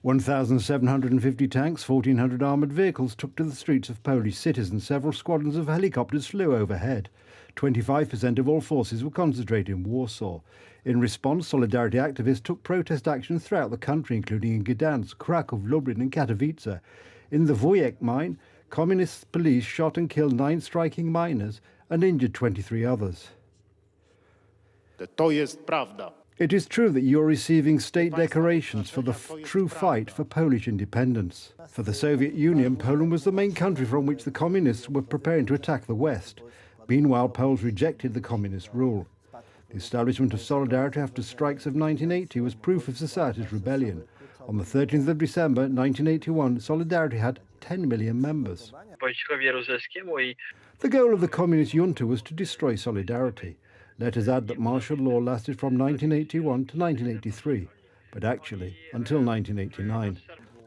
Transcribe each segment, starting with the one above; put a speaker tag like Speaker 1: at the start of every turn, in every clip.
Speaker 1: 1,750 tanks, 1,400 armoured vehicles took to the streets of Polish cities and several squadrons of helicopters flew overhead. 25% of all forces were concentrated in Warsaw. In response, Solidarity activists took protest action throughout the country, including in Gdansk, Krakow, Lublin and Katowice. In the Wujek mine, communist police shot and killed 9 striking miners and injured 23 others.
Speaker 2: To jest prawda.
Speaker 1: It is true that you are receiving state decorations for the true fight for Polish independence. For the Soviet Union, Poland was the main country from which the communists were preparing to attack the West. Meanwhile, Poles rejected the communist rule. The establishment of Solidarity after strikes of 1980 was proof of society's rebellion. On the 13th of December 1981, Solidarity had 10 million members. The goal of the communist junta was to destroy Solidarity. Let us add that martial law lasted from 1981 to 1983, but actually until 1989.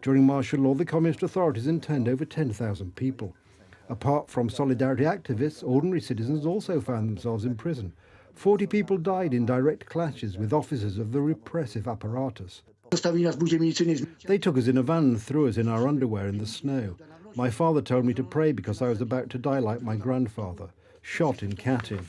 Speaker 1: During martial law, the communist authorities interned over 10,000 people. Apart from Solidarity activists, ordinary citizens also found themselves in prison. 40 people died in direct clashes with officers of the repressive apparatus. They took us in a van and threw us in our underwear in the snow. My father told me to pray because I was about to die like my grandfather. Shot in Katyn.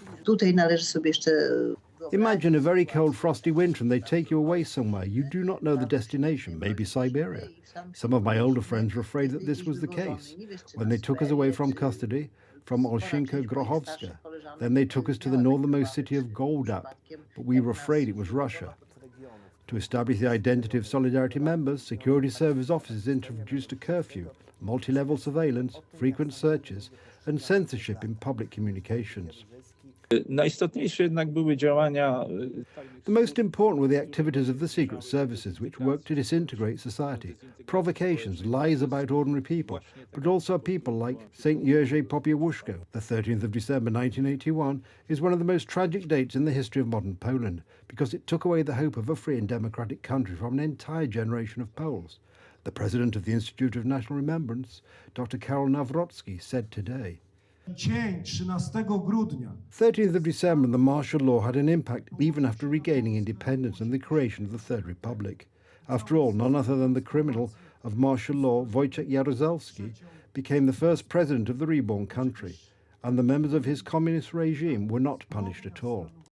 Speaker 1: Imagine a very cold, frosty winter and they take you away somewhere. You do not know the destination, maybe Siberia. Some of my older friends were afraid that this was the case. When they took us away from custody, from Olshinko-Grochowska, then they took us to the northernmost city of Goldap, but we were afraid it was Russia. To establish the identity of Solidarity members, security service officers introduced a curfew, multi-level surveillance, frequent searches, and censorship in public communications. The most important were the activities of the secret services, which worked to disintegrate society. Provocations, lies about ordinary people, but also people like St. Jerzy Popiełuszko. The 13th of December 1981 is one of the most tragic dates in the history of modern Poland, because it took away the hope of a free and democratic country from an entire generation of Poles. The president of the Institute of National Remembrance, Dr. Karol Nawrocki, said today, 13th of December, the martial law had an impact even after regaining independence and the creation of the Third Republic. After all, none other than the criminal of martial law, Wojciech Jaruzelski, became the first president of the reborn country, and the members of his communist regime were not punished at all.